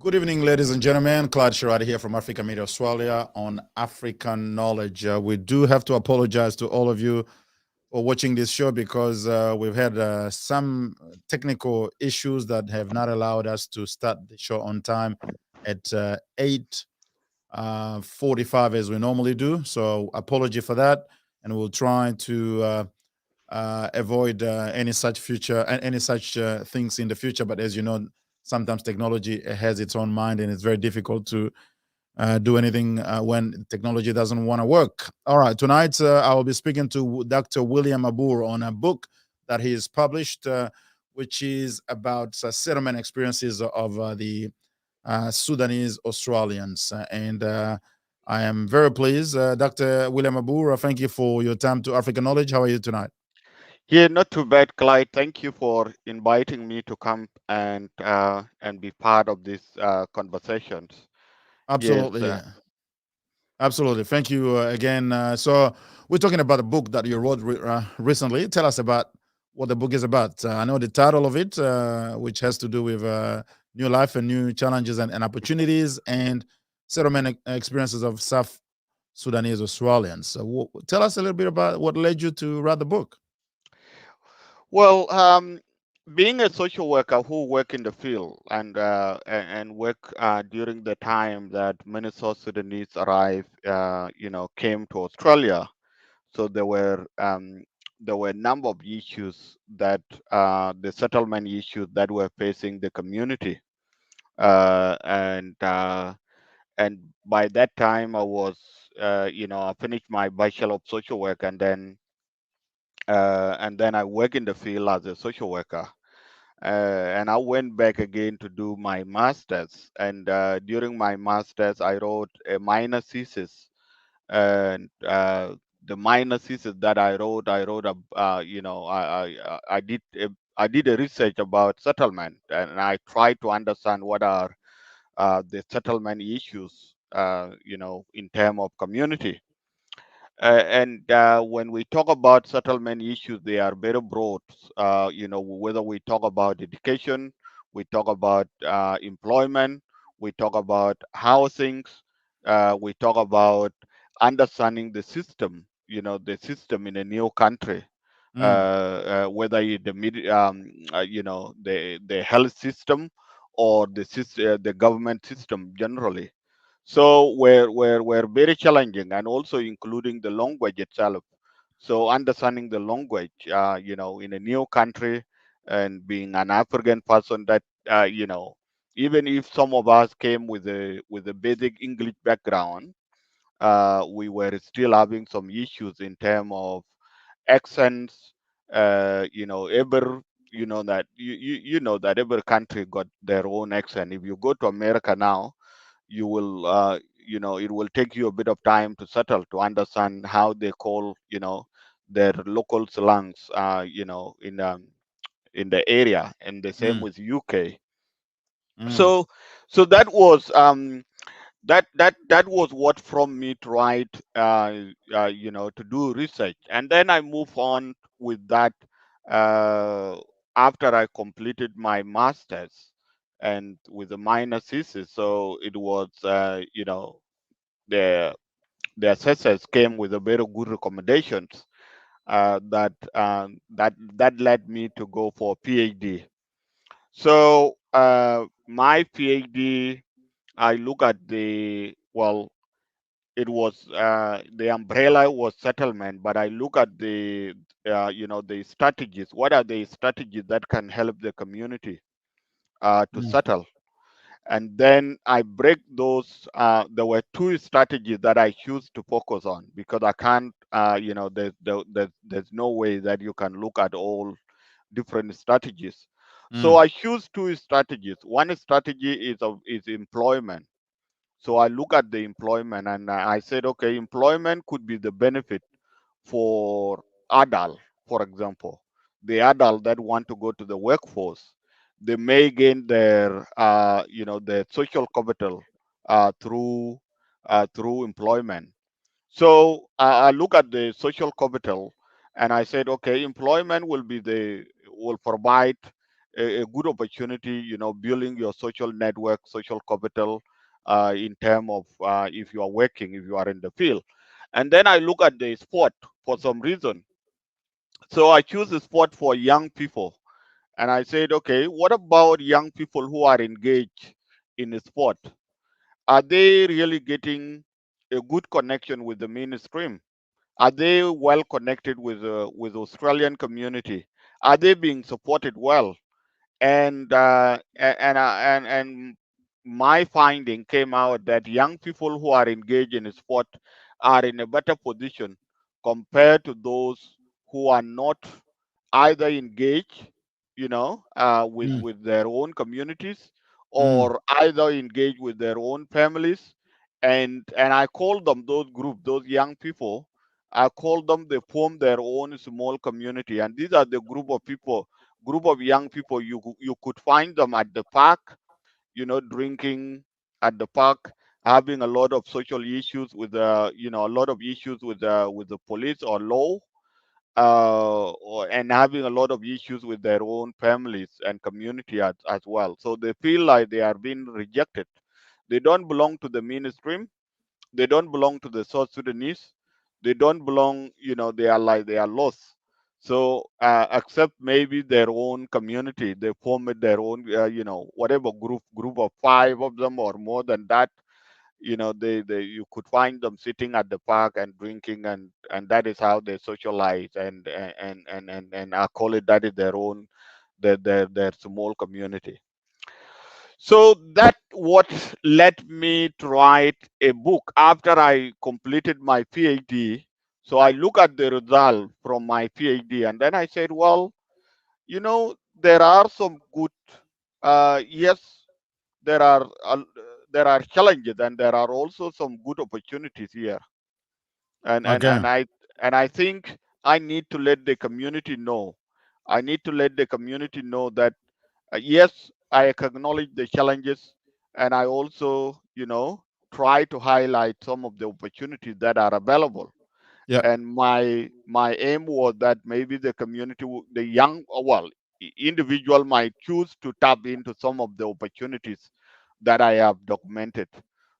Good evening, ladies and gentlemen. Claude Sharada here from Africa Media Australia on African Knowledge. We do have to apologize to all of you for watching this show because we've had some technical issues that have not allowed us to start the show on time at 8 45 as we normally do. So, apology for that. And we'll try to avoid any such things in the future. But as you know, sometimes technology has its own mind, and it's very difficult to do anything when technology doesn't want to work. All right, tonight I will be speaking to Dr. William Abur on a book that he has published, which is about settlement experiences of the Sudanese Australians. And I am very pleased, Dr. William Abur. Thank you for your time to African Knowledge. How are you tonight? Yeah, not too bad, Clyde. Thank you for inviting me to come and be part of these conversations. Yes, Absolutely. Absolutely. Thank you again. So, we're talking about a book that you wrote recently. Tell us about what the book is about. I know the title of it, which has to do with new life and new challenges and opportunities and settlement experiences of South Sudanese Australians. So, tell us a little bit about what led you to write the book. well, being a social worker who work in the field and work during the time that many South Sudanese arrived, came to Australia. So there were a number of issues that the settlement issues that were facing the community, uh, and uh, and by that time I was I finished my bachelor of social work, and then I work in the field as a social worker, and I went back again to do my masters, and during my masters I wrote a minor thesis, and the minor thesis that I wrote I did a research about settlement, and I tried to understand what are the settlement issues, in terms of community. And when we talk about settlement issues, they are very broad. Whether we talk about education, we talk about employment, we talk about housing, we talk about understanding the system, the system in a new country, Mm, whether the health system or the government system generally. So we're very challenging, and also including the language itself. So understanding the language, in a new country, and being an African person, that even if some of us came with a basic English background, we were still having some issues in terms of accents. You know that every country got their own accent. If you go to America now, you will it will take you a bit of time to settle to understand how they call their local slangs, in the area, and the same mm, with UK. mm, So so that was that was what from me to write, to do research, and then I move on with that, uh, after I completed my masters and with the minor thesis. So it was, the assessors came with a very good recommendations, that led me to go for PhD. So my PhD, I look at it was, the umbrella was settlement, but I look at the strategies. What are the strategies that can help the community to mm, settle? And then I break those. There were two strategies that I choose to focus on, because I can't, there's no way that you can look at all different strategies. So mm, I choose two strategies. One strategy is employment. So I look at the employment, and I said, okay, employment could be the benefit for adult, for example, the adult that want to go to the workforce. They may gain their social capital through employment. So I look at the social capital, and I said, okay, employment will provide a good opportunity, building your social network, social capital, in terms of if you are working, if you are in the field. And then I look at the sport for some reason. So I choose a sport for young people. And I said, okay, what about young people who are engaged in a sport? Are they really getting a good connection with the mainstream? Are they well connected with Australian community? Are they being supported well? And my finding came out that young people who are engaged in sport are in a better position compared to those who are not either engaged, Mm, with their own communities, mm, or either engaged with their own families. And I call them, those group, those young people, I call them, they form their own small community. And these are the group of people, group of young people, you could find them at the park, drinking at the park, having a lot of social issues with a lot of issues with the police or law, and having a lot of issues with their own families and community as well. So they feel like they are being rejected. They don't belong to the mainstream. They don't belong to the South Sudanese. They don't belong, they are like they are lost. So except maybe their own community, they form their own, whatever group of five of them or more than that. They you could find them sitting at the park and drinking, and that is how they socialize, and I call it, that is their own, their small community. So that what led me to write a book after I completed my PhD. So I look at the result from my PhD, and then I said, well, there are some good, yes, there are there are challenges, and there are also some good opportunities here. And and okay. and I and I think I need to let the community know. I need to let the community know that, yes, I acknowledge the challenges, and I also, try to highlight some of the opportunities that are available. Yeah. And my aim was that maybe the community, the young, well, individual might choose to tap into some of the opportunities that I have documented.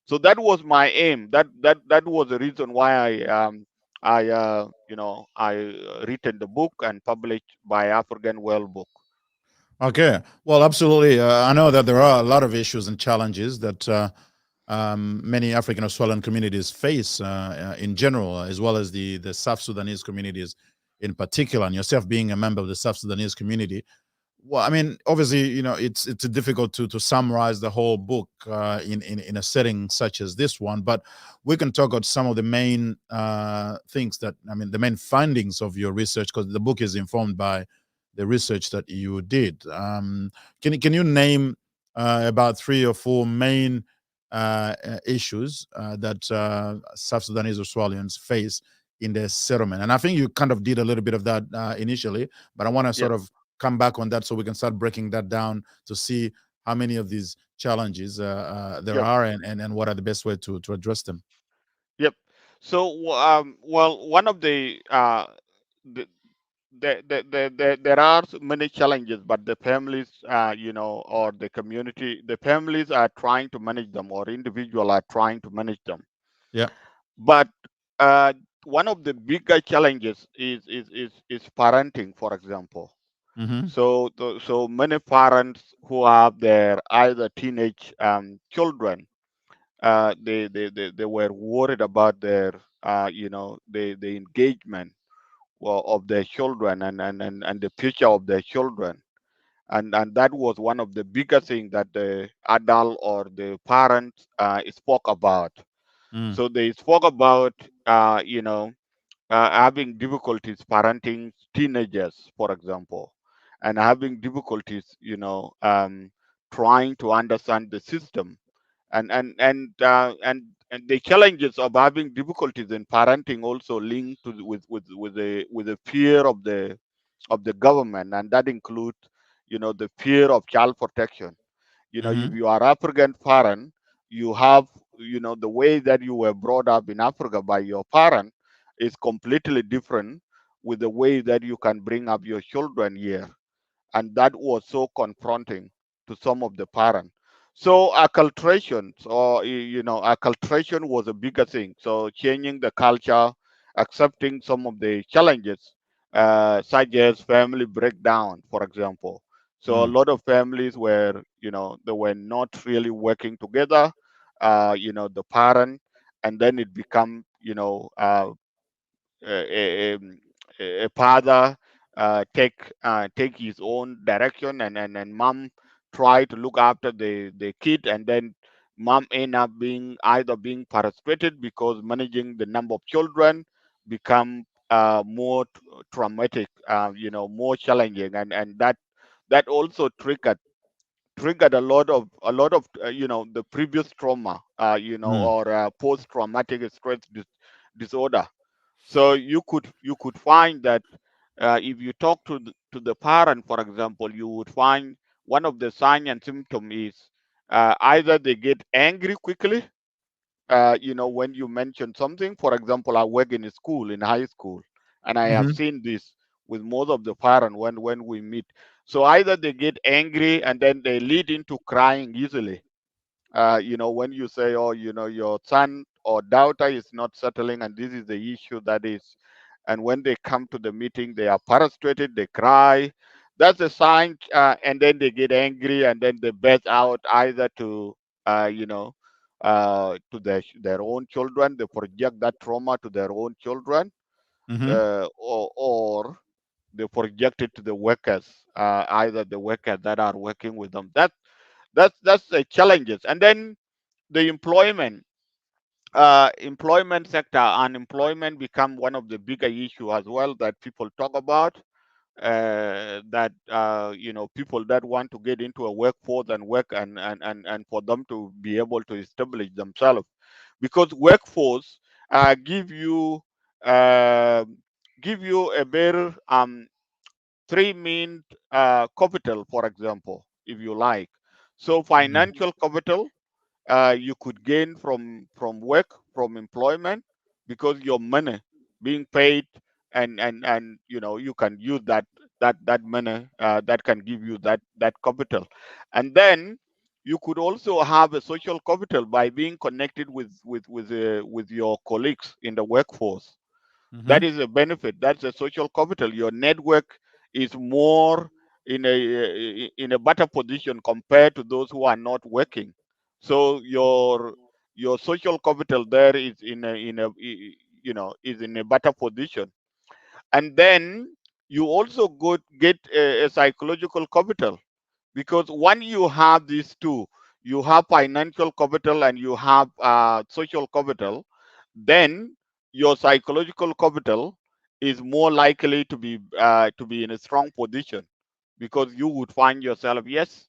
So that was my aim. That was the reason why I written the book and published by African World Book. Okay. Well, absolutely. I know that there are a lot of issues and challenges that many African Australian communities face in general, as well as the South Sudanese communities in particular. And yourself being a member of the South Sudanese community, well, I mean, obviously, it's difficult to summarize the whole book in a setting such as this one, but we can talk about some of the main things that, I mean, the main findings of your research, because the book is informed by the research that you did. Can you name about three or four main issues that South Sudanese Australians face in their settlement? And I think you kind of did a little bit of that initially, but I want to sort Yep, of come back on that so we can start breaking that down to see how many of these challenges there yep, are, and what are the best way to address them. yep. So, well, one of the there are many challenges, but the families, or the community, the families are trying to manage them, or individual are trying to manage them. Yeah. But uh, one of the bigger challenges is parenting, for example. Mm-hmm. So many parents who have their either teenage children, they were worried about their, the engagement, well, of their children, and the future of their children. And that was one of the bigger things that the adult or the parents spoke about. Mm. So they spoke about, having difficulties parenting teenagers, for example, and having difficulties, trying to understand the system, and the challenges of having difficulties in parenting also linked to with the fear of the government, and that includes, the fear of child protection. If Mm-hmm. you are African parent, you have, the way that you were brought up in Africa by your parent is completely different with the way that you can bring up your children here. and that was so confronting to some of the parents. So acculturation, or acculturation was a bigger thing. So changing the culture, accepting some of the challenges, such as family breakdown, for example. So a Mm. lot of families were, they were not really working together. The parent, and then it become, a father take his own direction, and mom try to look after the kid, and then mom end up being either being frustrated because managing the number of children become more traumatic, more challenging, and that also triggered a lot of the previous trauma, Mm. or post traumatic stress disorder. So you could find that, if you talk to the parent, for example, you would find one of the sign and symptom is, either they get angry quickly, when you mention something. For example, I work in a school, in high school, and I have Mhm. seen this with most of the parents when we meet. So either they get angry and then they lead into crying easily, when you say, oh, your son or daughter is not settling, and this is the issue that is, and when they come to the meeting, they are frustrated, they cry. That's a sign, and then they get angry, and then they burst out either to, to their own children. They project that trauma to their own children, Mhm. or they project it to the workers, either the workers that are working with them. That's the challenges. And then the employment sector, unemployment become one of the bigger issue as well that people talk about, that people that want to get into a workforce and work, and for them to be able to establish themselves, because workforce give you, uh, a better, three main capital, for example, if you like. So Mm. financial capital, you could gain from work, from employment, because your money being paid, and you can use that money, that can give you that capital. And then you could also have a social capital by being connected with your colleagues in the workforce. That Mhm. is a benefit. That's a social capital. Your network is more in a better position compared to those who are not working. So your social capital there is is in a better position. And then you also get a psychological capital, because when you have these two, you have financial capital and you have social capital, then your psychological capital is more likely to be in a strong position, because you would find yourself, yes,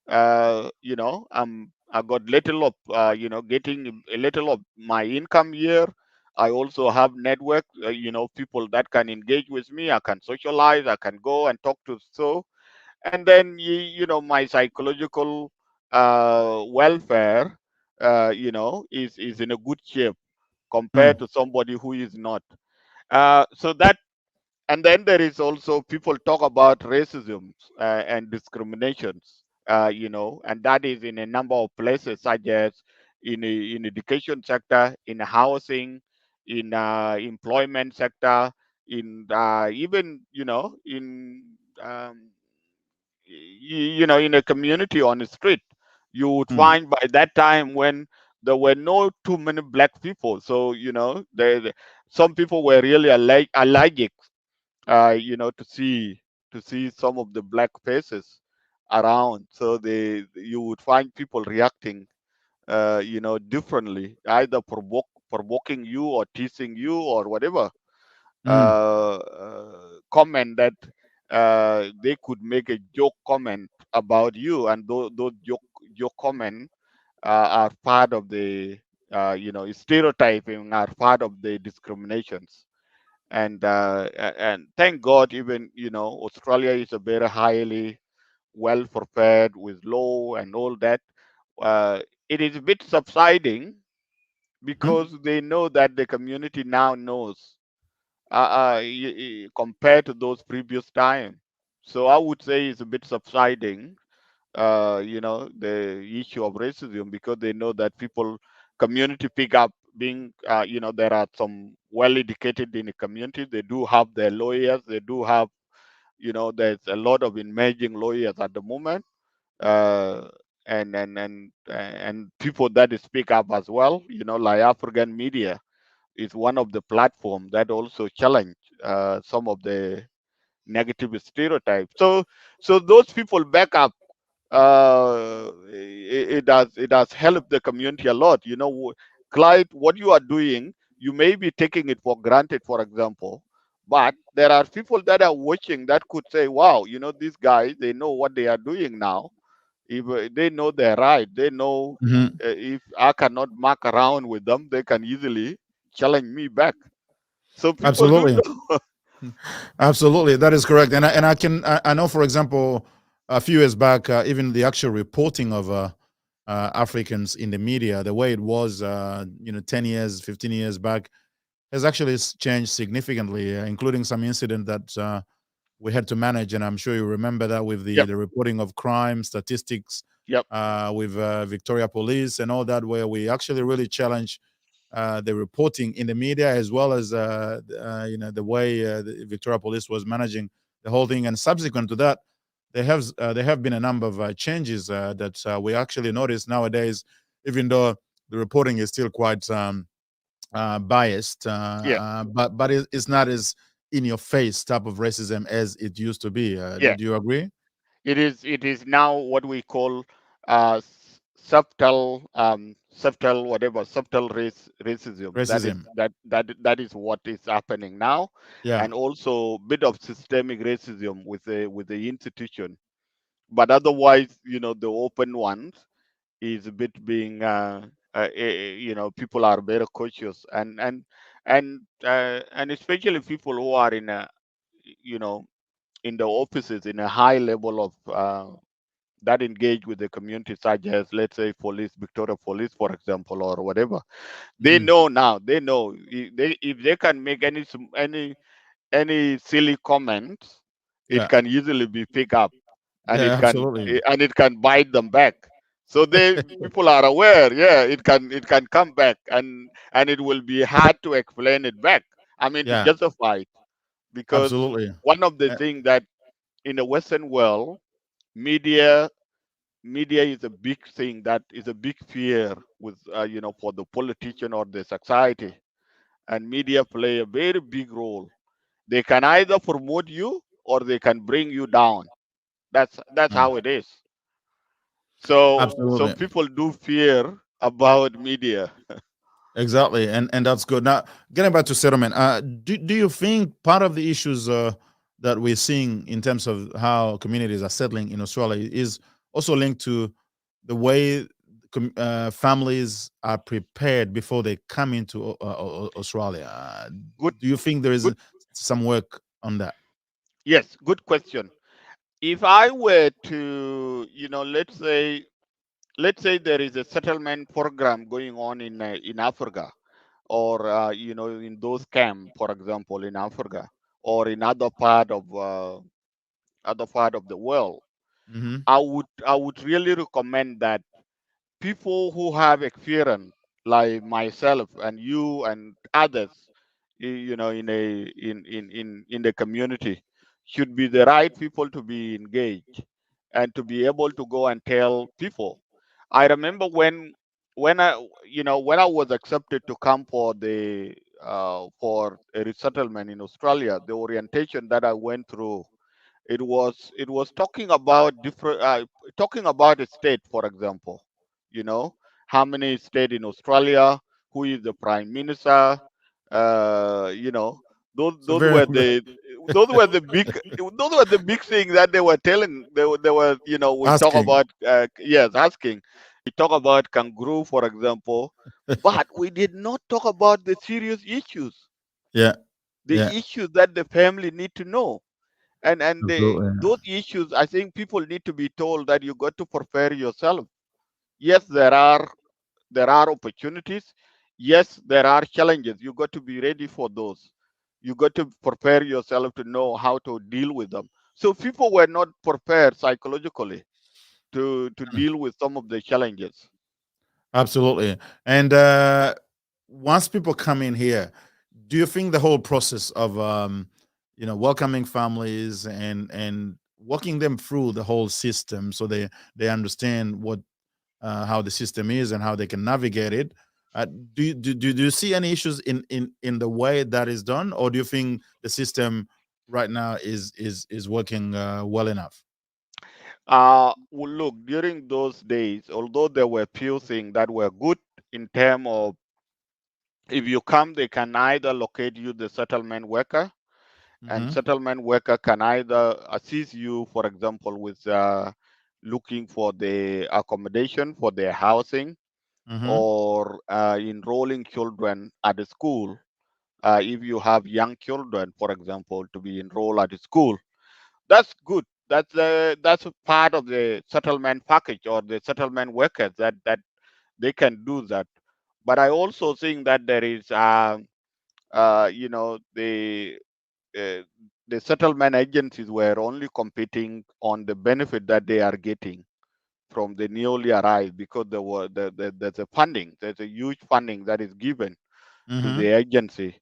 I got little of, getting a little of my income here. I also have network, people that can engage with me. I can socialize, I can go and talk to. So, and then my psychological welfare, is in a good shape compared Mm. to somebody who is not. So that, and then there is also, people talk about racism, and discriminations, and that is in a number of places, such as in education sector, in housing, in employment sector, in even in um, in a community on the street. You would Mm. find by that time, when there were no too many black people, so some people were really allergic, to see some of the black faces around. So you would find people reacting, differently, either provoking you or teasing you or whatever, Mm. comment that, they could make a joke comment about you, and those joke comment, are part of the, stereotyping, are part of the discriminations. And thank God, even Australia is a very highly well prepared with law and all that. uh, it is a bit subsiding, Mhm. because they know that the community now knows, compared to those previous time. So I would say it's a bit subsiding, the issue of racism, because they know that people community pick up being, there are some well educated in the community. They do have their lawyers. They do have, there's a lot of emerging lawyers at the moment, uh, and people that speak up as well. Like African media is one of the platforms that also challenge some of the negative stereotypes. So those people back up. It has helped the community a lot. Clyde, what you are doing, you may be taking it for granted, for example, but there are people that are watching that could say, "Wow, these guys, they know what they are doing now. If they know they're right, they know Mhm. if I cannot mark around with them, they can easily challenge me back." So people do Absolutely. know. Absolutely, that is correct. And I know, for example, a few years back, even the actual reporting of Africans in the media, the way it was, 10 years, 15 years back, has actually changed significantly, including some incident that we had to manage. And I'm sure you remember that with the Yep, the reporting of crime statistics yep, with Victoria Police and all that, where we actually really challenge the reporting in the media, as well as the way the Victoria Police was managing the whole thing. And subsequent to that, there have been a number of changes that we actually notice nowadays, even though the reporting is still quite biased, yeah, but it's not as in your face type of racism as it used to be. yeah. Do you agree? It is now what we call subtle whatever subtle racism. That is Racism. that is what is happening now, Yeah. and also bit of systemic racism with the institution. But otherwise, the open ones is a bit being people are very cautious, and especially people who are you know in the offices in a high level of that engage with the community, such as, let's say, police, Victoria Police, for example, or whatever. They Mhm. know now. They know if they can make any silly comments, it Yeah. can easily be picked up, and Yeah. it can Absolutely. and it can bite them back. So they people are aware. Yeah, it can come back, and it will be hard to explain it back. I mean, to Yeah. justify it, because Absolutely. one of the Uh, things that in the Western world, media media is a big thing, that is a big fear with for the politician or the society, and media play a very big role. They can either promote you or they can bring you down. That's uh, how it is. So Absolutely. people do fear about media. Exactly, and that's good. Now, getting back to settlement, do you think part of the issues that we're seeing in terms of how communities are settling in Australia is also linked to the way families are prepared before they come into Australia? Good, Do you think there is good. some work on that? Yes, good question. If I were to, let's say there is a settlement program going on in Africa, or in those camp, for example, in Africa, or in other part of the world. Hmm. I would really recommend that people who have experience, like myself and you and others, in the community, should be the right people to be engaged and to be able to go and tell people. I remember when I was accepted to come for a resettlement in Australia, the orientation that I went through, it was talking about a state, for example. you know how many state in Australia, who is the prime minister. You know those So those very, were the those were the big those were the big things that they were telling. They were, we talk asking. about, yes, asking. We talk about kangaroo, for example, but we did not talk about the serious issues, Yeah, the yeah, issues that the family need to know. And absolutely. those issues, I think people need to be told that you got to prepare yourself. Yes, there are opportunities. Yes, there are challenges. You got to be ready for those. You got to prepare yourself to know how to deal with them. So people were not prepared psychologically to Mm. deal with some of the challenges. Absolutely. And once people come in here, do you think the whole process of welcoming families and walking them through the whole system so they understand what how the system is and how they can navigate it, do you see any issues in the way that is done, or do you think the system right now is working well enough? Well, look, during those days, although there were few things that were good in terms of, if you come, they can either locate you the settlement worker, and Hmm. settlement worker can either assist you, for example, with looking for the accommodation for their housing, Hmm. or enrolling children at the school. If you have young children, for example, to be enrolled at the school, that's good. That's a part of the settlement package or the settlement workers that they can do that. But I also think that there is, you know, uh, the settlement agencies were only competing on the benefit that they are getting from the newly arrived, because there's a funding, there's a huge funding that is given to the Hmm. agency,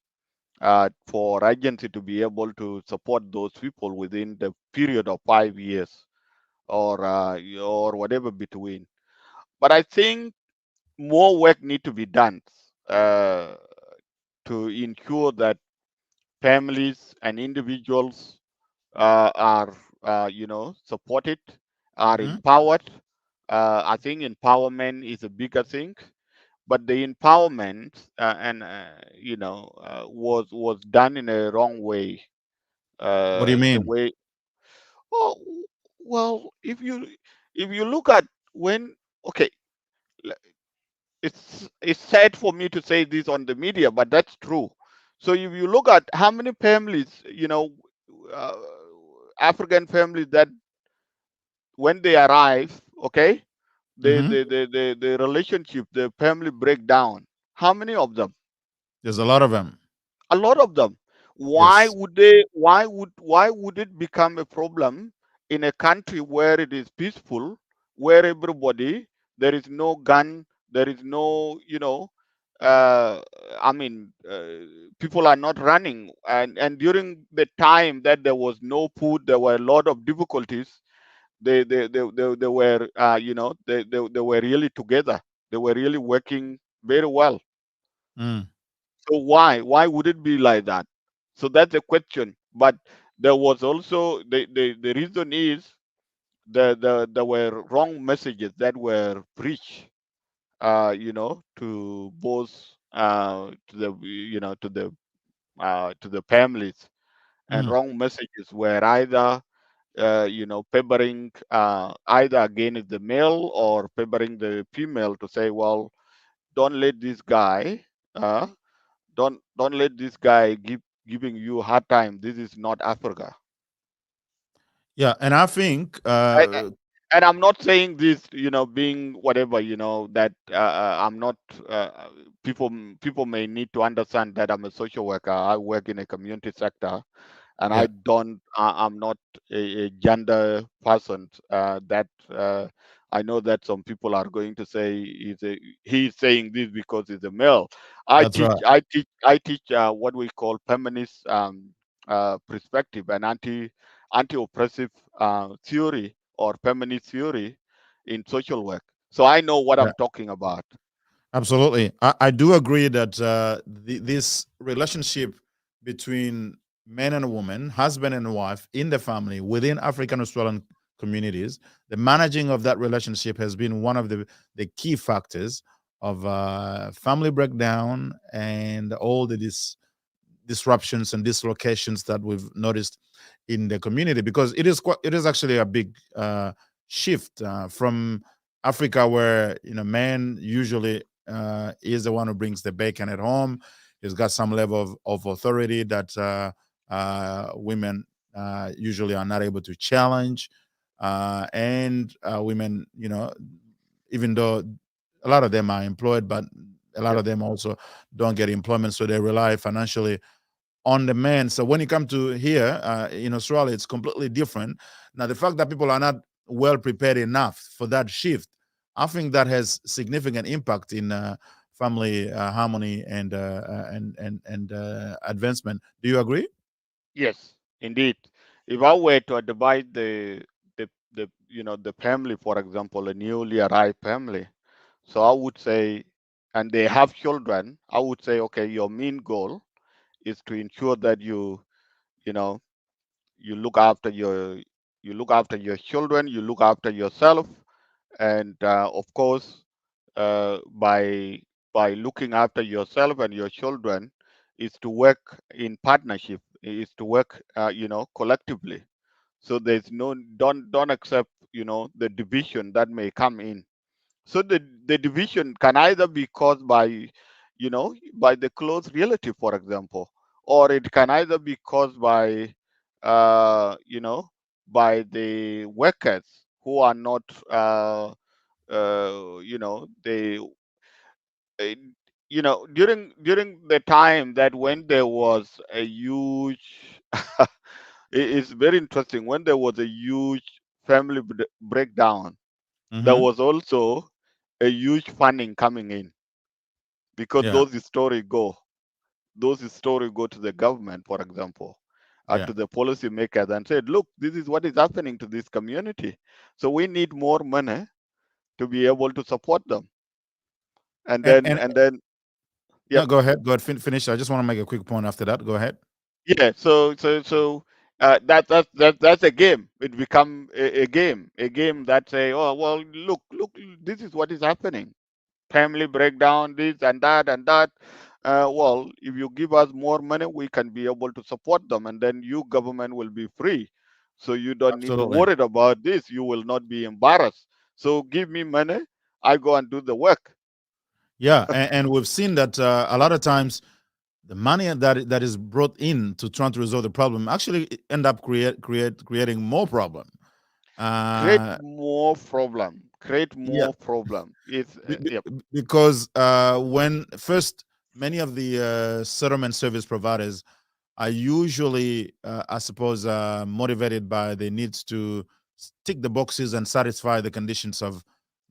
for agency to be able to support those people within the period of 5 years, or whatever between. But I think more work need to be done, uh, to ensure that families and individuals are, supported, are Hmm. empowered. I think empowerment is a bigger thing, but the empowerment, and was done in a wrong way. What do you The mean? way, oh, well, if you look at when, okay, l- it's sad for me to say this on the media, but that's true. So if you look at how many families, uh, African families, that when they arrive, okay, Hmm. the relationship, the family breakdown. How many of them? There's a lot of them. A lot of them. Why Yes. would they? Why would it become a problem in a country where it is peaceful, where everybody, there is no gun, there is no, uh, I mean, people are not running, and during the time that there was no food, there were a lot of difficulties. They were, they were really together. They were really working very well. Mm. So why would it be like that? So that's a question. But there was also the reason is there were wrong messages that were preached, to both, to the, to the families, and Mm. wrong messages were either, favoring, either against the male or favoring the female, to say, well, don't let this guy, uh, don't let this guy giving you a hard time. This is not Africa. Yeah, and I think I, and I'm not saying this, being whatever, that, I'm not. People may need to understand that I'm a social worker. I work in a community sector, and yeah, I'm not a gender person. That, I know that some people are going to say he's saying this because he's a male. I that's teach right. I teach I teach what we call feminist, perspective, and anti-oppressive, theory, or feminist theory in social work. So I know what Yeah, I'm talking about. absolutely. I do agree that this relationship between man and woman, husband and wife in the family within African Australian communities, the managing of that relationship has been one of the key factors of family breakdown and all the disruptions and dislocations that we've noticed in the community, because it is actually a big shift from Africa, where man usually is the one who brings the bacon at home. He's got some level of authority that women usually are not able to challenge, and women, even though a lot of them are employed, but a lot Yep. of them also don't get employment, so they rely financially on the man. So when you come to here in Australia, it's completely different. Now, the fact that people are not well prepared enough for that shift, I think that has significant impact in family harmony and advancement. Do you agree? Yes, indeed. If I were to divide the the family, for example, a newly arrived family, so I would say, and they have children, I would say, okay, your main goal is to ensure that you know you look after your children, you look after yourself, and of course, by looking after yourself and your children, is to work in partnership, is to work collectively. So there's no, don't accept the division that may come in. So the division can either be caused by the close relative, for example, or it can either be caused by uh, you know by the workers who are not they uh, during the time that when there was a huge it's very interesting, when there was a huge family breakdown, there Mm-hmm. was also a huge funding coming in, because Yeah, those stories go to the government, for example, yeah. to the policy makers, and said, look, this is what is happening to this community, so we need more money to be able to support them. and then And and then no, yep. go ahead. Go ahead. Finish. I just want to make a quick point after that. Go ahead. Yeah, so that's a game. It become a game that say, oh well, look, this is what is happening. Family breakdown, this and that and that. Well, if you give us more money, we can be able to support them, and then you government will be free. So you don't need to Absolutely. worry about this. You will not be embarrassed. So give me money, I go and do the work. Yeah, and we've seen that a lot of times the money that is brought in to try to resolve the problem actually end up creating more problem. Create Uh, more problem. Create yeah, more problem. It's yep. because when first many of the settlement service providers are usually, I suppose, motivated by the needs to tick the boxes and satisfy the conditions of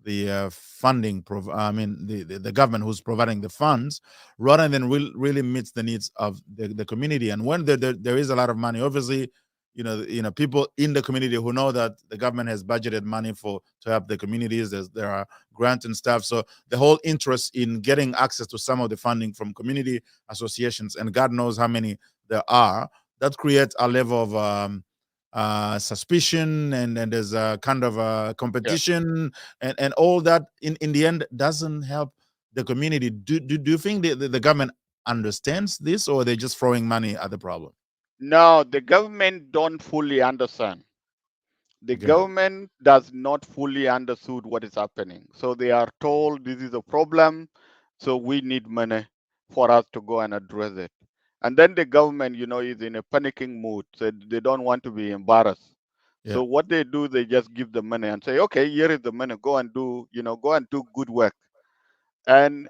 the funding. I mean, the government who's providing the funds, rather than really meets the needs of the community. And when there is a lot of money, obviously, people in the community who know that the government has budgeted money for to help the communities. There are grants and stuff. So the whole interest in getting access to some of the funding from community associations, and God knows how many there are, that creates a level of suspicion, and there's a kind of a Yeah. competition, and all that in the end doesn't help the community. Do you think the government understands this, or they're just throwing money at the problem? No, the government don't fully understand. The Okay. government does not fully understood what is happening. So they are told this is a problem, so we need money for us to go and address it. And then the government, is in a panicking mood. So they don't want to be embarrassed. Yeah. So what they do, they just give the money and say, okay, here is the money. Go and do good work. And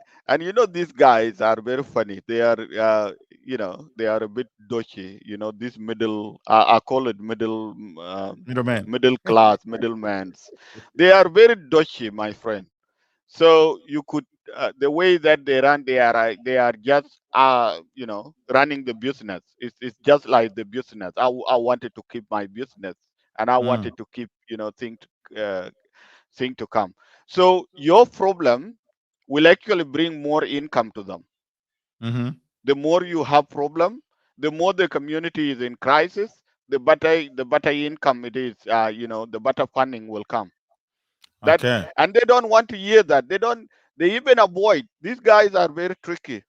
these guys are very funny. They are they are a bit dodgy. This middle, I call it Middleman. middle class, middlemans. They are very dodgy, my friend. So you could, the way that they run, they are just running the business. It's just like the business. I wanted to keep my business, and I Mm. wanted to keep thing to come. So your problem will actually bring more income to them. Mm-hmm. The more you have problem, the more the community is in crisis, the better income it is. The better funding will come. That Okay. And they don't want to hear that. They even avoid. These guys are very tricky.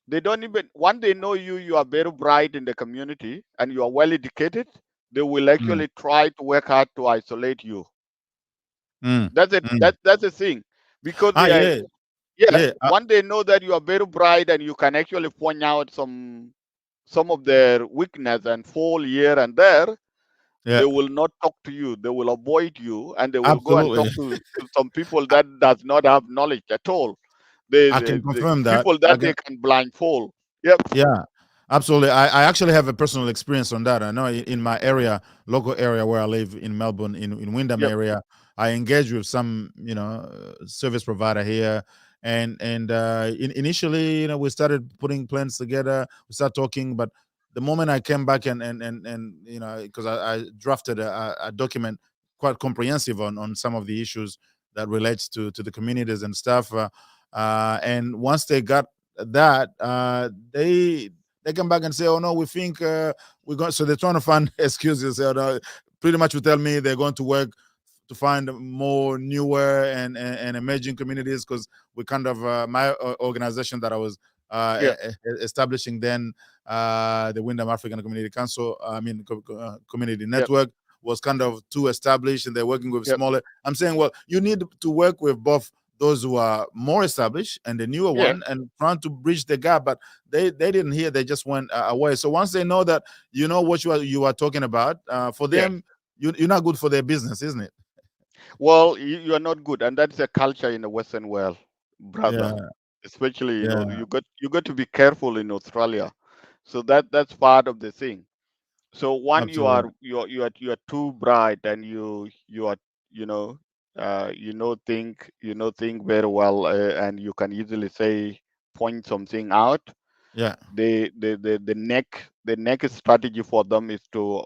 They don't even, once they know you are very bright in the community and you are well educated, they will Mm. actually try to work hard to isolate you. Mm. That's it. Mm. That's the thing, because Ah, they are, yeah, yeah. yeah, One, they know that you are very bright and you can actually point out some of their weakness and fall here and there. yeah. They will not talk to you. They will avoid you, and they will go and Absolutely. talk to some people that does not have knowledge at all. I The can confirm that. people that they can blindfold. Yep. Yeah, Absolutely. I actually have a personal experience on that. I know in my area, local area where I live in Melbourne, in Wyndham Yep, area, I engage with some, service provider here. And initially, we started putting plans together. We started talking, but the moment I came back and because I drafted a document quite comprehensive on some of the issues that relates to the communities and stuff. And once they got that, they come back and say, "Oh no, we think we're going." So they're trying to find excuses. Pretty much, will tell me they're going to work to find more newer and emerging communities because we kind of my organization that I was yep, establishing then, the Wyndham African Community Council, Community yep, Network, was kind of too established, and they're working with yep, smaller. I'm saying, well, you need to work with both those who are more established and the newer yeah, one, and trying to bridge the gap. But they didn't hear; they just went away. So once they know that you know what you are talking about, for yes. them, you're not good for their business, isn't it? Well, you are not good, and that's a culture in the Western world, brother. Yeah, Especially, yeah, you got to be careful in Australia. So that's part of the thing. So one, you are absolutely. you are too bright, and you are, you know think very well, and you can easily say, point something out. Yeah, The next strategy for them is to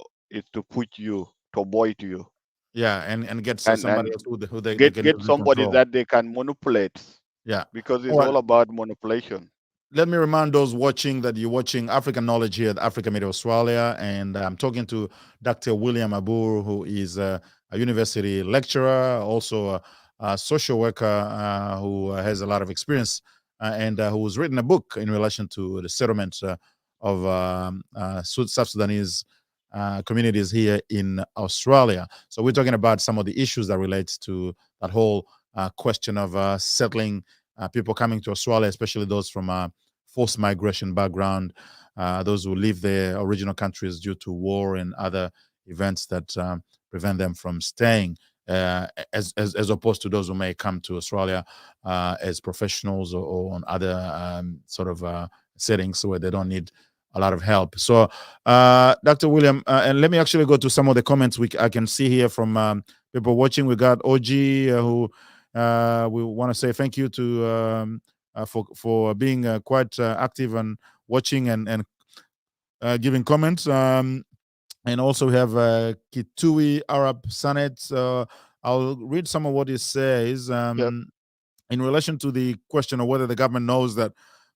put you, to avoid you, yeah, and get somebody and else who they get can get use in somebody control. that they can manipulate, Yeah. because All it's right. all about manipulation. Let me remind those watching that you're watching African Knowledge here at Africa Media Australia, and I'm talking to Dr. William Abur, who is a university lecturer, also a social worker who has a lot of experience, and who's written a book in relation to the settlement of South Sudanese communities here in Australia. So we're talking about some of the issues that relates to that whole question of settling people coming to Australia, especially those from forced migration background, those who leave their original countries due to war and other events that prevent them from staying, as opposed to those who may come to Australia as professionals or on other sort of settings where they don't need a lot of help. So, Dr. William, and let me actually go to some of the comments I can see here from people watching. We got OG who we want to say thank you to for being quite active and watching and giving comments. And also we have Kitui Arab Sanet. I'll read some of what he says. Yep. In relation to the question of whether the government knows that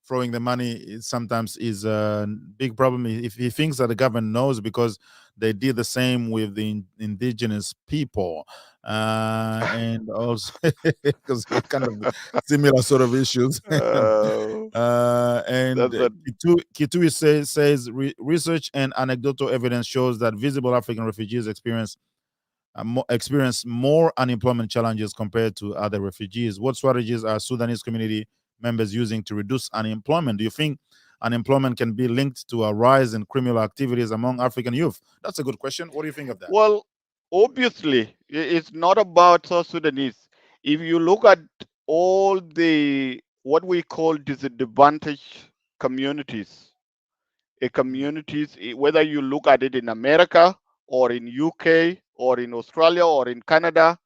throwing the money sometimes is a big problem. If he thinks that the government knows because they did the same with the indigenous people, and also because kind of similar sort of issues. uh, And that's what. Kitui says research and anecdotal evidence shows that visible African refugees experience more unemployment challenges compared to other refugees. What strategies are Sudanese community members using to reduce unemployment? Do you think unemployment can be linked to a rise in criminal activities among African youth? That's a good question. What do you think of that? Well, obviously, it's not about South Sudanese. If you look at all the what we call disadvantaged communities, whether you look at it in America or in UK or in Australia or in Canada,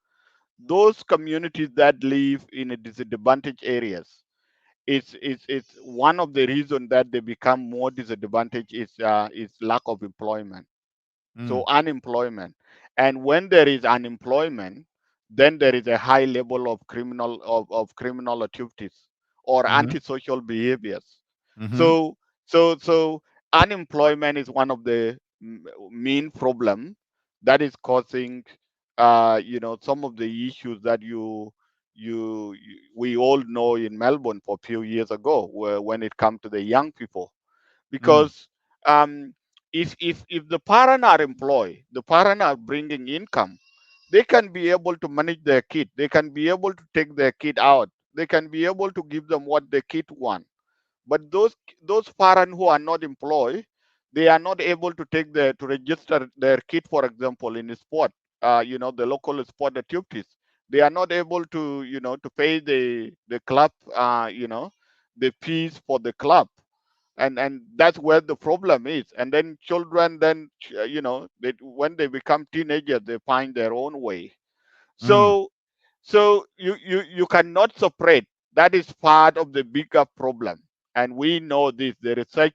those communities that live in a disadvantaged areas, it's one of the reasons that they become more disadvantaged is lack of employment. So Mm, unemployment, and when there is unemployment, then there is a high level of criminal activities or mm-hmm, antisocial behaviors. mm-hmm, So unemployment is one of the main problem that is causing some of the issues that we all know in Melbourne for a few years ago, where when it comes to the young people. mm, Because if the parents are employed, the parents are bringing income, they can be able to manage their kid, they can be able to take their kid out, they can be able to give them what the kid want. But those parents who are not employed, they are not able to to register their kid, for example, in a sport, the local sport activities. They are not able to to pay the club, the fees for the club. and that's where the problem is. And then children, then when they become teenagers, they find their own way. Mm, So you cannot separate. That is part of the bigger problem, and we know this. The research,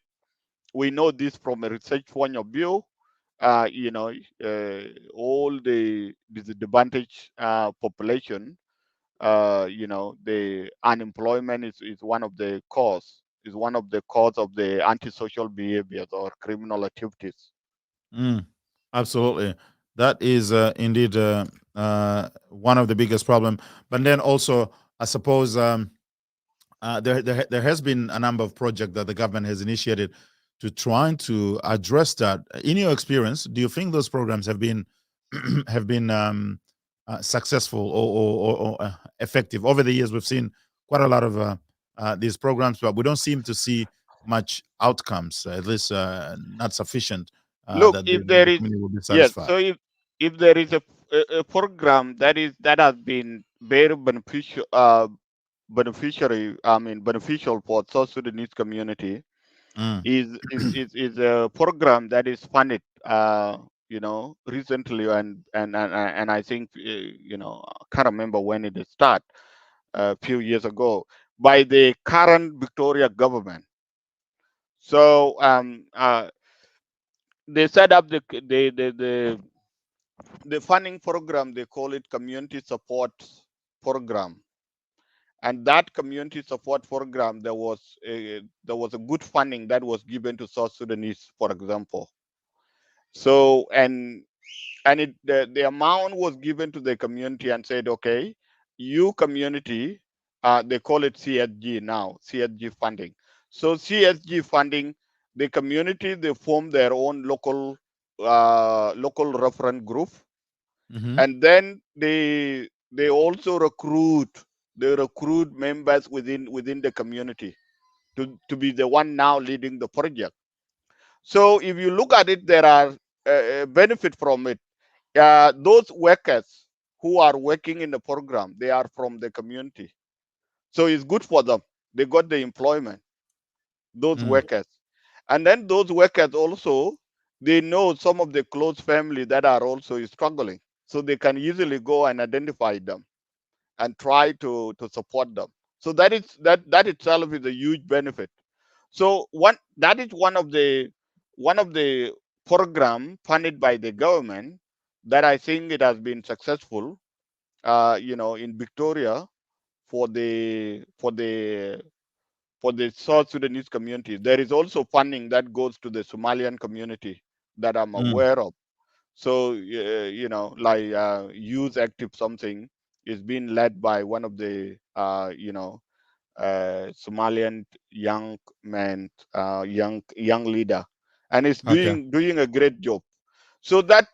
we know this from a research point of view. uh, you know all the disadvantaged population, the unemployment is one of the cause of the antisocial behaviors or criminal activities. mm, absolutely. That is indeed one of the biggest problem. But then also, I suppose there has been a number of projects that the government has initiated to trying to address that. In your experience, do you think those programs have been have been successful or effective? Over the years, we've seen quite a lot of these programs, but we don't seem to see much outcomes, at least not sufficient Look, that if there the is community will be yes, satisfied. so if there is a program that has been very beneficial for South Sudanese community, Mm, is a program that is funded recently, and I think I can't remember when it start, a few years ago, by the current Victoria government. So they set up the funding program. They call it community support program. And that community support program, there was a good funding that was given to South Sudanese, for example. So the amount was given to the community and said, okay, you community, they call it CSG now, CSG funding. So CSG funding, the community, they form their own local reference group, hmm and then they also recruit members within the community to be the one now leading the project. So if you look at it, there are benefit from it. Those workers who are working in the program, they are from the community, so it's good for them. They got the employment, those mm, workers. And then those workers also, they know some of the close family that are also struggling, so they can easily go and identify them and try to support them. So that itself is a huge benefit. So one of the program funded by the government that I think it has been successful, in Victoria, for the South Sudanese community. There is also funding that goes to the Somalian community that I'm mm. aware of. So like Youth Active something is being led by one of the Somalian young man, young leader, and is Okay. doing a great job. So that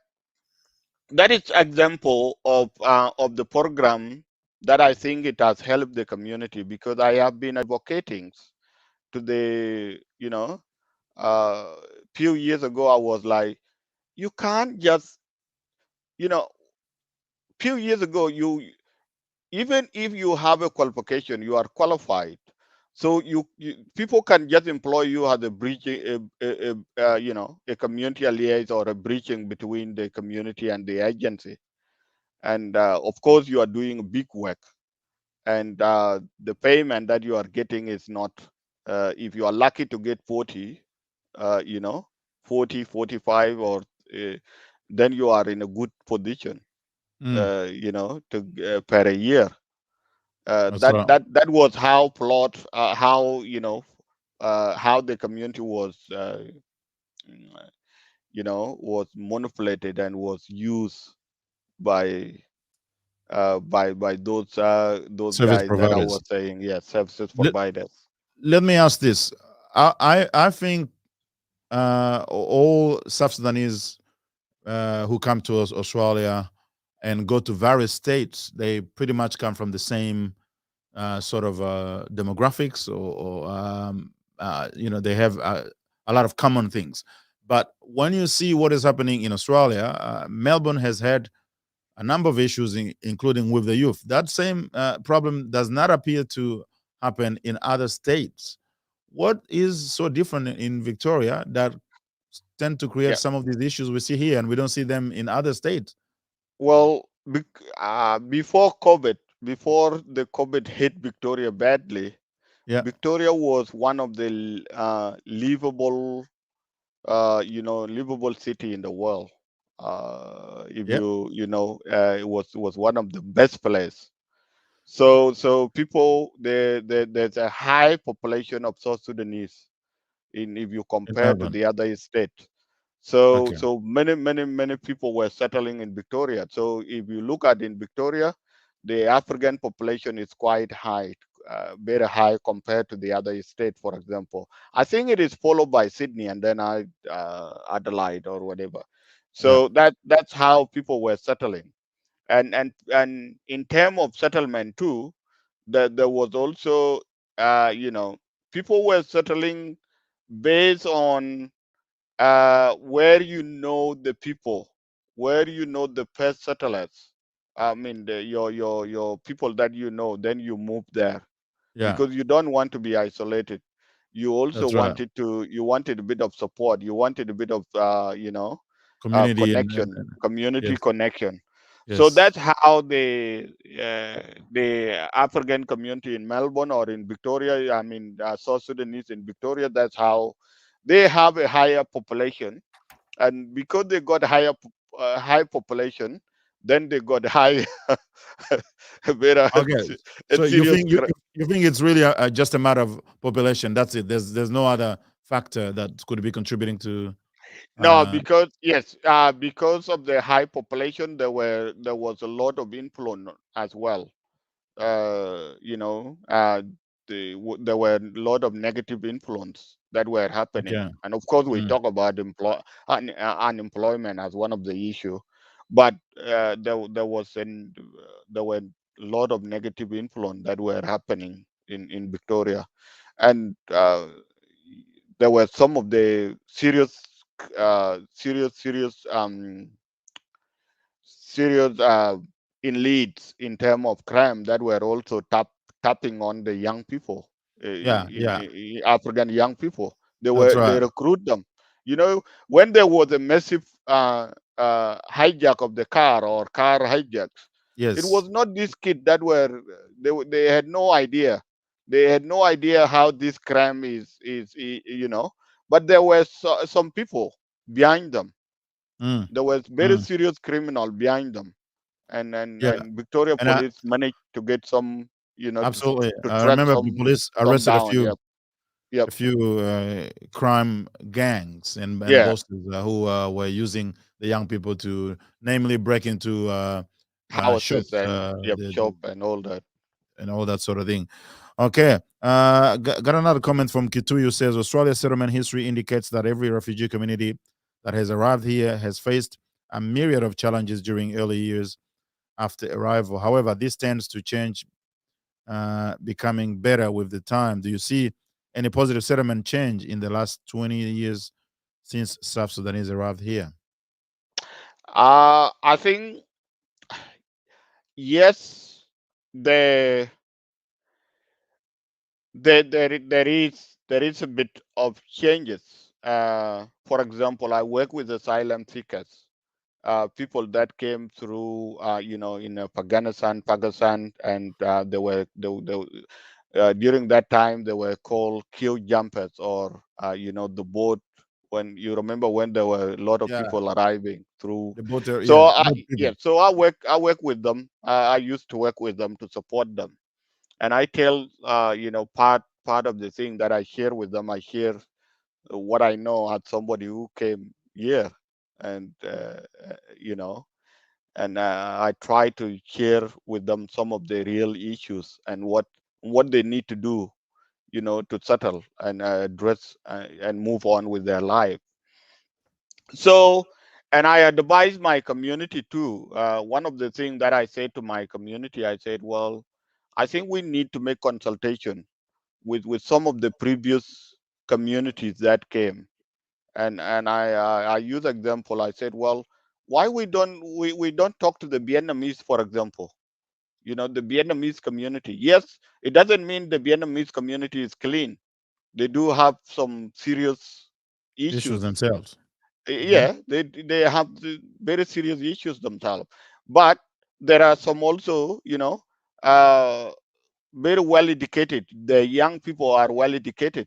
is example of the program that I think it has helped the community, because I have been advocating to the few years ago. I was like, you can't just you know few years ago, even if you have a qualification, you are qualified, so people can just employ you as a bridging, a community liaison, or a bridging between the community and the agency. And of course, you are doing big work, and the payment that you are getting is not, if you are lucky to get 40, uh, you know 40, 45, or uh, then you are in a good position, Mm. to per a year. That's That right. that that was how plot how the community mm, was manipulated and was used by those Service guys that I providers. was saying. Yes, services Let, providers. let me ask this. I think all South Sudanese who come to Australia and go to various states, they pretty much come from the same sort of demographics, they have a lot of common things. But when you see what is happening in Australia, Melbourne has had a number of issues, including with the youth. That same problem does not appear to happen in other states. what is so different in Victoria that tend to create Yeah. some of these issues we see here and we don't see them in other states? Well, before the COVID hit Victoria badly, Yeah, Victoria was one of the livable, livable city in the world. If yeah, it was one of the best place. So people there's a high population of South Sudanese in if you in compare to Melbourne. the other state. So Okay, many people were settling in Victoria. So if you look at in Victoria, the African population is quite high, very high compared to the other state. For example, I think it is followed by Sydney and then Adelaide or whatever. yeah, So that's how people were settling. And in terms of settlement too, that there was also people were settling based on where the people, where the first settlers. I mean, your people that then you move there yeah. because you don't want to be isolated. You also That's right. you wanted a bit of support. You wanted a bit of Community connection, community yes, connection. So yes. that's how the African community in Melbourne or in Victoria, I mean, South Sudanese in Victoria, that's how they have a higher population, and because they got high population, then they got high very Okay. So you serious think you think it's really just a matter of population? That's it. There's no other factor that could be contributing to. no, Uh, because yes, because of the high population, there was a lot of influence as well. uh, you know, uh, there were a lot of negative influence that were happening, okay. and of course, we Mm, talk about unemployment as one of the issue, but there were a lot of negative influence that were happening in Victoria, and there were some of the serious serious in leads in terms of crime that were also tapping on the young people, yeah, yeah. in African young people. That's They right. recruit them. You know, when there was a massive hijack of the car or car hijacks, it Yes. was not these kids that were they had no idea. They had no idea how this crime is. But there were some people behind them. Mm, There was very mm, serious criminal behind them, yeah. and Victoria And I police managed to get some, absolutely. to I track remember the police some arrested down. Yep, yep, a few crime gangs and yeah. bosses who were using the young people to, namely, break into Houses shops, and yep, shop and all that. and all that sort of thing. Okay. Got another comment from Kituyu says Australia's settlement history indicates that every refugee community that has arrived here has faced a myriad of challenges during early years after arrival. However, this tends to change, becoming better with the time. Do you see any positive settlement change in the last 20 years since South Sudanese arrived here? I think yes, the there is a bit of changes. For example, I work with asylum seekers, people that came through, in Pakistan, and during that time they were called queue jumpers, or the boat. When you remember when there were a lot of Yeah, people arriving through, the boat, so yeah, boat yeah, people. so I work with them. I used to work with them to support them, and I tell part of the thing that I share with them. I share what I know as somebody who came here, and I try to share with them some of the real issues and what they need to do, to settle and address and move on with their life. So, and I advise my community too. One of the things that I said to my community, I said, well, I think we need to make consultation with some of the previous communities that came, and I use example. I said, well, why we don't talk to the Vietnamese, for example. The Vietnamese community. Yes, it doesn't mean the Vietnamese community is clean. They do have some serious Issues issues. themselves. Hmm. Yeah, they have very serious issues themselves. But there are some also, uh, very well educated. The young people are well educated.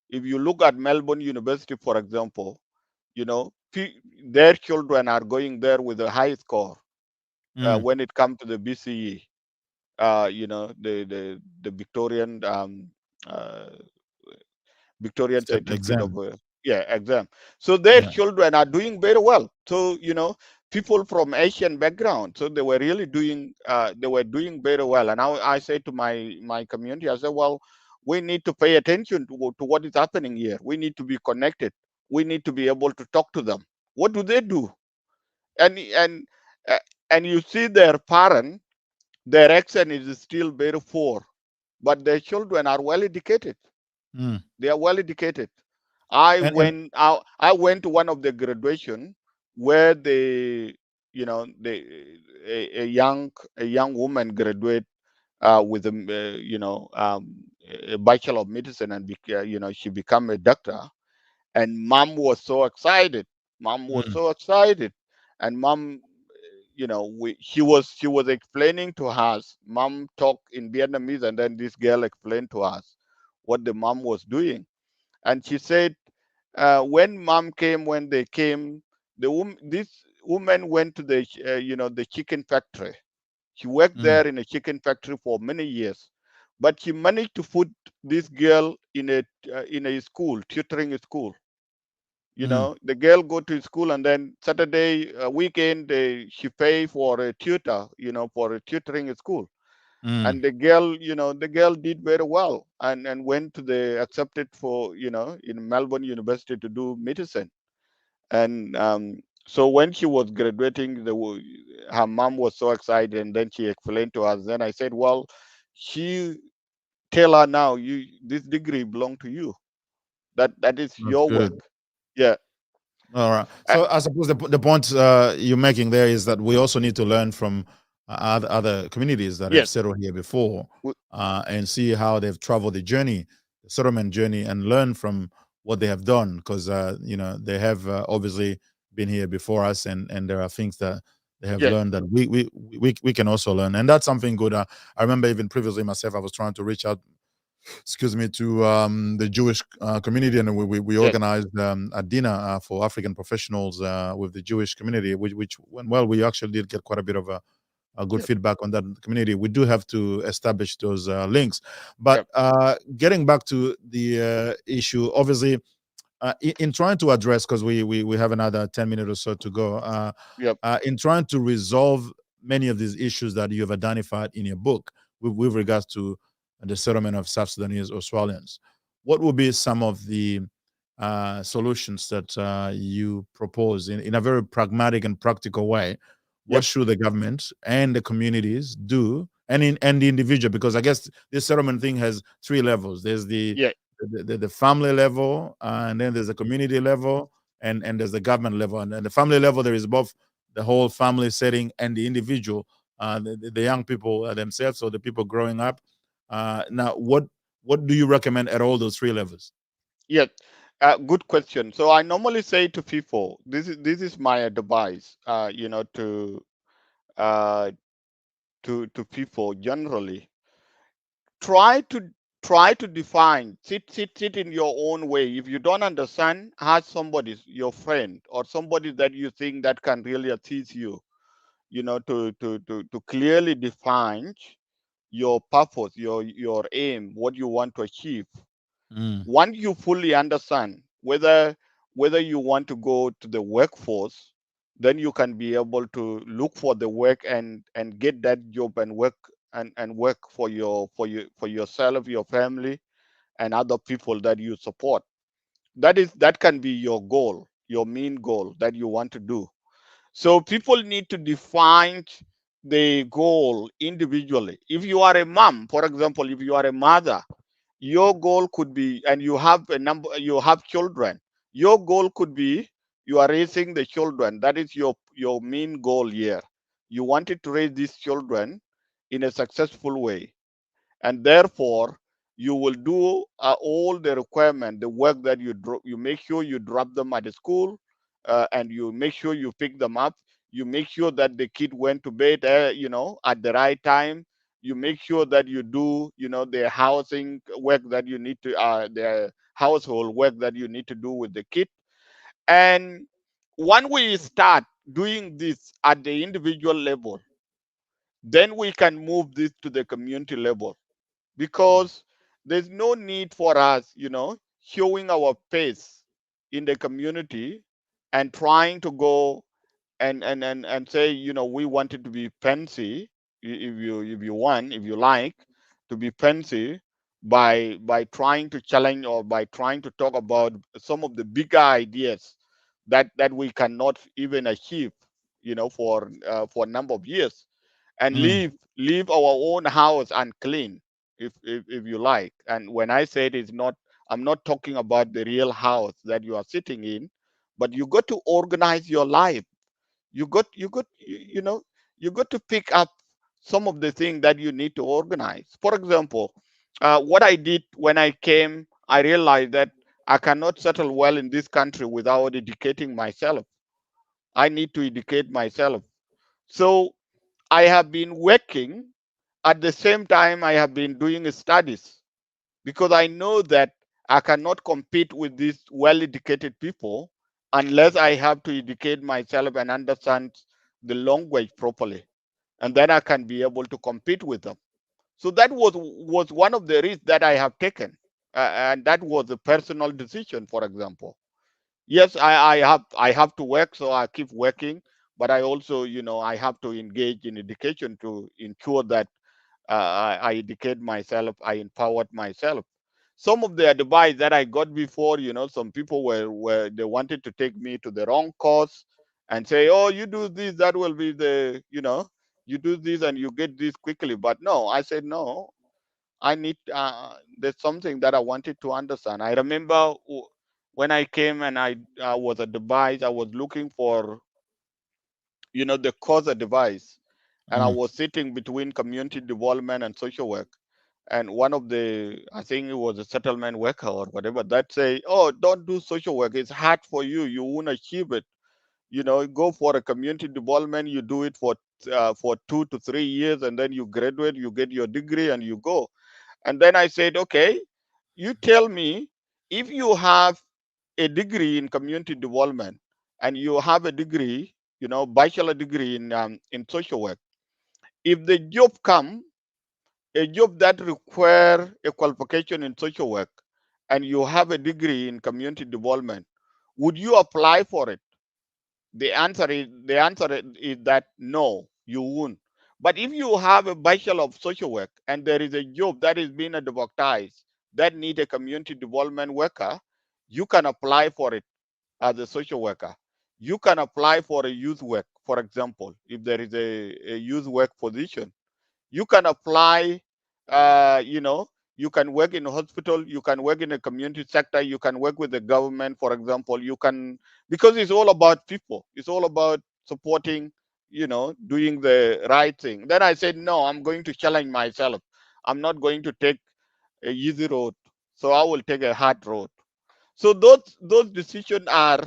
If you look at Melbourne University, for example, their children are going there with a high score Mm. when it comes to the BCE. The uh, Victorian certificate of Exam. exam. So their Yeah. children are doing very well. So people from Asian background, so they were doing very well. And now I say to my community, I said, well, we need to pay attention to what is happening here. We need to be connected. We need to be able to talk to them. What do they do? And and you see their parent, their accent is still very poor, but their children are well educated. Mm. They are well educated. I And went out. I went to one of the graduation where a young woman graduate with a bachelor of medicine, and she become a doctor. And mom was so excited. Mom was mm, so excited, and mom, she was explaining to us. Mom talked in Vietnamese, and then this girl explained to us what the mom was doing. And she said, when they came, this woman went to the chicken factory. She worked mm, there in a chicken factory for many years, but she managed to put this girl in a school, tutoring school. mm, The girl go to school, and then Saturday weekend she pay for a tutor, for a tutoring school. mm. And the girl did very well, and went to the accepted for in Melbourne University to do medicine. And so when she was graduating, her mom was so excited, and then she explained to us. Then I said, well, she tell her now, this degree belong to you. That is That's your work. good. Yeah. All right. uh, So I suppose the point you're making there is that we also need to learn from other communities that have yes. settled here before, w- and see how they've traveled the journey, the settlement journey, and learn from what they have done, because they have obviously been here before us, and there are things that they have yes. learned that we can also learn, and that's something good. I remember even previously myself, I was trying to reach out, excuse me, to the Jewish community, and we Yes. organized a dinner for African professionals with the Jewish community, which went well. We actually did get quite a bit of a good Yep. feedback on that community. We do have to establish those links, but Yep. getting back to the issue, obviously. In trying to address, because we have another 10 minutes or so to go, Yep. in trying to resolve many of these issues that you have identified in your book with regards to the settlement of South Sudanese Australians, what would be some of the solutions that you propose in a very pragmatic and practical way? What Yep. should the government and the communities do, and the individual? Because I guess this settlement thing has three levels. There's Yeah. the family level, and then there's the community level, and there's the government level. And the family level, there is both the whole family setting and the individual, the young people themselves, or the people growing up. Now, what do you recommend at all those three levels? Yes. Good question. So I normally say to people, this is my advice, uh, to people generally. Try to try to define. Sit in your own way. If you don't understand, ask somebody, your friend, or somebody that you think that can really assist you. To clearly define your purpose, your aim, what you want to achieve. Mm, Once you fully understand whether you want to go to the workforce, then you can be able to look for the work and get that job and work and work for yourself, your family, and other people that you support. That can be your goal, your main goal that you want to do. So people need to define the goal individually. If you are a mom, for example, if you are a mother, your goal could be, and you have children, your goal could be, you are raising the children. That is your main goal here. You wanted to raise these children in a successful way, and therefore You will do all the requirement, the work that you make sure you drop them at the school, and you make sure you pick them up. You make sure that the kid went to bed, at the right time. You make sure that you do, the housing work that you need to, the household work that you need to do with the kid. And when we start doing this at the individual level, then we can move this to the community level, because there's no need for us, showing our face in the community and trying to go and say, we want it to be fancy. If you like to be fancy, by trying to challenge, or by trying to talk about some of the bigger ideas that we cannot even achieve, for a number of years, and Mm, leave our own house unclean, if you like. And when I say it is not, I'm not talking about the real house that you are sitting in, but you got to organize your life. You got to pick up some of the things that you need to organize. For example, what I did when I came, I realized that I cannot settle well in this country without educating myself. I need to educate myself. So I have been working at the same time I have been doing studies, because I know that I cannot compete with these well educated people unless I have to educate myself and understand the language properly. And then I can be able to compete with them. So that was one of the risks that I have taken. And that was a personal decision, for example. Yes, I have to work, so I keep working, but I also, I have to engage in education to ensure that I educate myself, I empowered myself. Some of the advice that I got before, some people were they wanted to take me to the wrong course and say, oh, you do this, that will be you do this and you get this quickly. But no, I said no. I need there's something that I wanted to understand. I remember when I came and I was a device, I was looking for the course advice, and I mm, was sitting between community development and social work. And one of the, I think it was a settlement worker or whatever, that say, oh, don't do social work, it's hard for you, you won't achieve it. Go for a community development, you do it for 2 to 3 years, and then you graduate, you get your degree, and you go. And then I said, okay, you tell me, if you have a degree in community development and you have a degree, bachelor degree in social work, if the job come, a job that require a qualification in social work, and you have a degree in community development, would you apply for it? The answer is that no, you won't. But if you have a bachelor of social work and there is a job that is being advertised that need a community development worker, you can apply for it as a social worker. You can apply for a youth work, for example, if there is a youth work position. You can apply, you can work in a hospital, you can work in a community sector, you can work with the government, for example. You can, because it's all about people, it's all about supporting, doing the right thing. Then I said, no, I'm going to challenge myself. I'm not going to take a easy road, so I will take a hard road. So those decisions are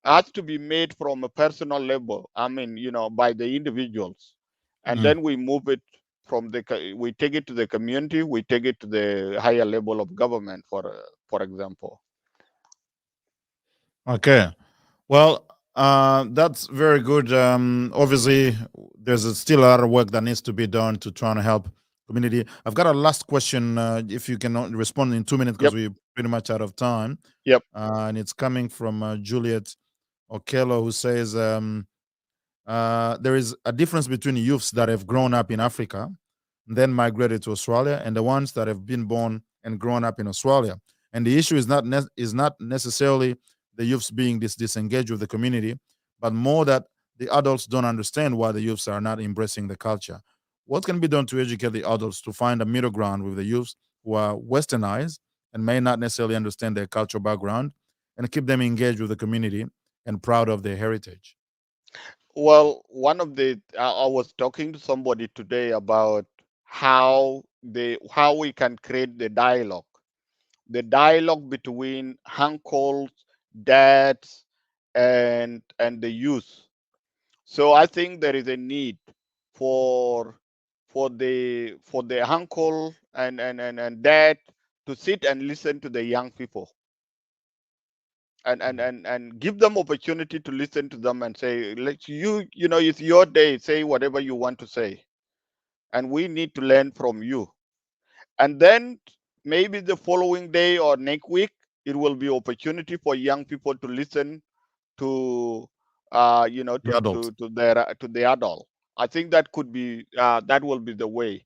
has to be made from a personal level. I mean, by the individuals, and mm. then we move it from we take it to the community, we take it to the higher level of government, for example. Okay. Well, that's very good. Obviously, there's still a lot of work that needs to be done to try and help community. I've got a last question. If you can respond in 2 minutes, because Yep. we're pretty much out of time. Yep. And it's coming from Juliet Okello, who says, there is a difference between youths that have grown up in Africa, then migrated to Australia, and the ones that have been born and grown up in Australia. And the issue is not necessarily the youths being disengaged with the community, but more that the adults don't understand why the youths are not embracing the culture. What can be done to educate the adults to find a middle ground with the youths who are westernized and may not necessarily understand their cultural background, and keep them engaged with the community and proud of their heritage? Well, one of the I was talking to somebody today about how the how we can create the dialogue between uncles, dads, and the youth. So I think there is a need for the uncle and dad to sit and listen to the young people and give them opportunity to listen to them and say, let you know, it's your day, say whatever you want to say, and we need to learn from you. And then maybe the following day or next week, it will be opportunity for young people to listen to The adult. to the adult. I think that could be that will be the way.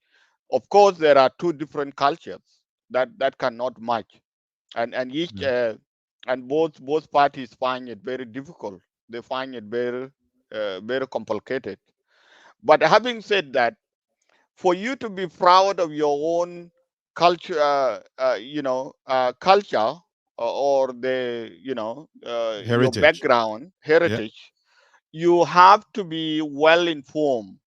Of course, there are two different cultures that cannot match, and each Mm. and both parties find it very difficult. They find it very complicated. But having said that, for you to be proud of your own culture, culture, or the your Heritage. background Yeah. heritage, you have to be well informed.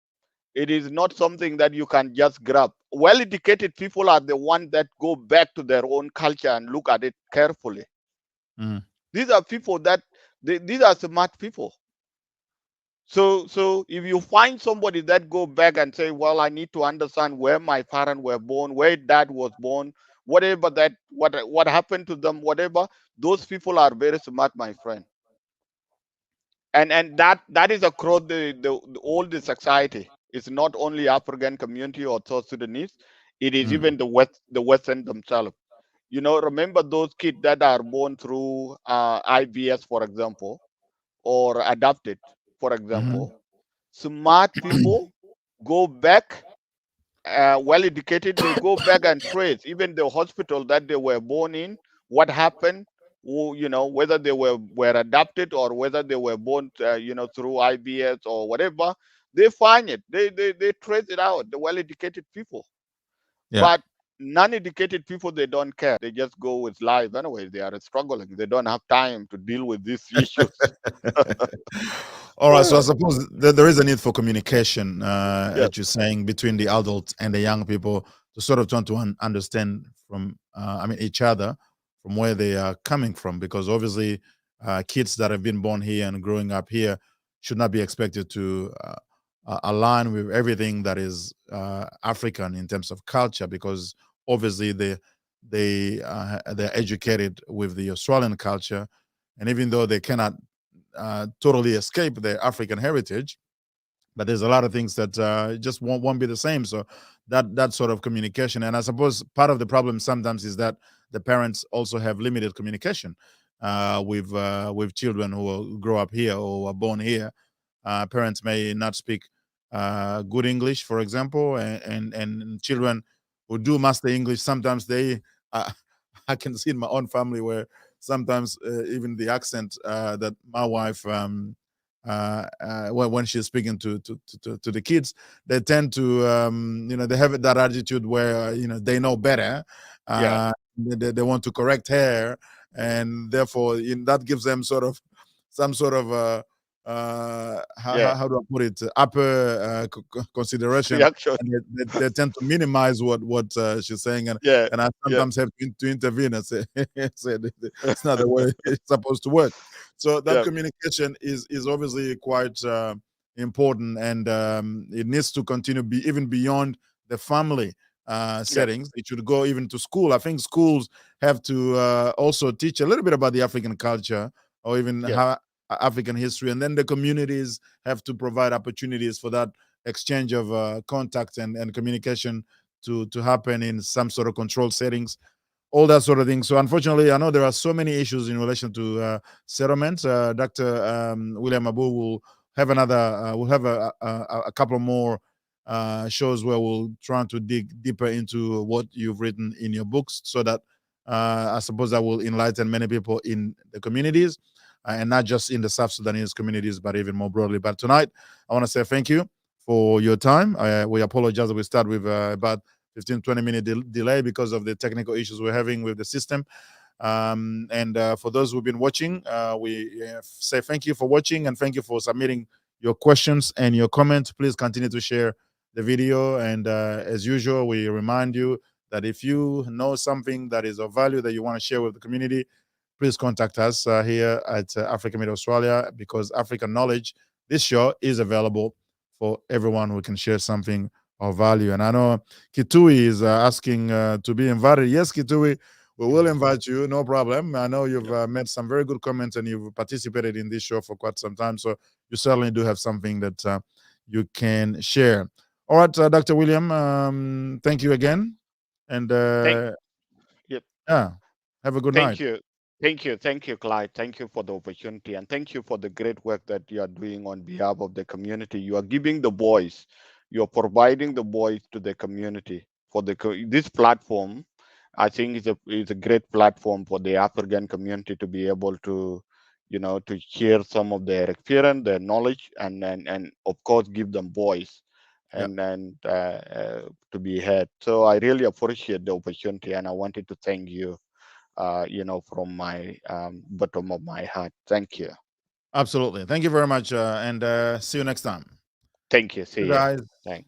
It is not something that you can just grab. Well educated people are the ones that go back to their own culture and look at it carefully. Mm. These are people that these are smart people. So if you find somebody that go back and say, well, I need to understand where my parents were born, where dad was born, whatever that what happened to them, whatever, those people are very smart, my friend. And that is across the all the society. It's not only African community or South Sudanese, it is Mm. even the Western themselves. You know, remember those kids that are born through IVS, for example, or adopted, for Mhm. example. Smart people go back, well educated, they go back and trace even the hospital that they were born in, what happened, whether they were adopted or whether they were born, through IBS or whatever. They find it, they trace it out, the well educated people. Yeah. But non-educated people, they don't care, they just go with life anyway. They are struggling, they don't have time to deal with these issues. All right. So I suppose there is a need for communication, Yes. as you're saying, between the adults and the young people to sort of try to understand from, each other, from where they are coming from, because obviously, kids that have been born here and growing up here should not be expected to align with everything that is African in terms of culture, because obviously they're educated with the Australian culture, and even though they cannot totally escape their African heritage, but there's a lot of things that just won't be the same. So that sort of communication, and I suppose part of the problem sometimes is that the parents also have limited communication with children who grow up here or are born here. Parents may not speak good English, for example, and children who do master English, sometimes they uh, I can see in my own family where sometimes even the accent that my wife when she's speaking to the kids, they tend to they have that attitude where they know better. Yeah. They want to correct her, and therefore that gives them sort of some sort of Yeah. how do I put it, upper consideration, Reaction. and they tend to minimize what she's saying, Yeah. and I Yeah. sometimes have to intervene and say, say it's not the way it's supposed to work. So that Yeah. communication is obviously quite important, and it needs to continue be even beyond the family Yeah. settings. It should go even to school. I think schools have to also teach a little bit about the African culture, or even Yes. how African history, and then the communities have to provide opportunities for that exchange of contact and communication to happen in some sort of controlled settings, all that sort of thing. So unfortunately, I know there are so many issues in relation to settlements. Dr. William Abur will have another. We'll have a couple more shows where we'll try to dig deeper into what you've written in your books, so that I suppose that will enlighten many people in the communities, and not just in the South Sudanese communities, but even more broadly. But tonight, I want to say thank you for your time. We apologize that we start with about 15-20 minute delay because of the technical issues we're having with the system. And for those who've been watching, we say thank you for watching, and thank you for submitting your questions and your comments. Please continue to share the video. And as usual, we remind you that if you know something that is of value that you want to share with the community, please contact us here at Africa Media Australia, because African Knowledge, this show is available for everyone who can share something of value. And I know Kitui is asking to be invited. Yes, Kitui, we will invite you, no problem. I know you've made some very good comments and you've participated in this show for quite some time. So you certainly do have something that you can share. All right, Dr. William, thank you again. And Thank, yep. yeah, have a good Thank night. you. Thank you, Clyde. Thank you for the opportunity, and thank you for the great work that you are doing on behalf of the community. You are giving the voice, you are providing the voice to the community. For this platform, I think is a great platform for the African community to be able to, to share some of their experience, their knowledge, and of course give them voice, Yeah. and to be heard. So I really appreciate the opportunity, and I wanted to thank you, from my bottom of my heart. Thank you. Absolutely. Thank you very much. And see you next time. Thank you. You See you. guys. Thank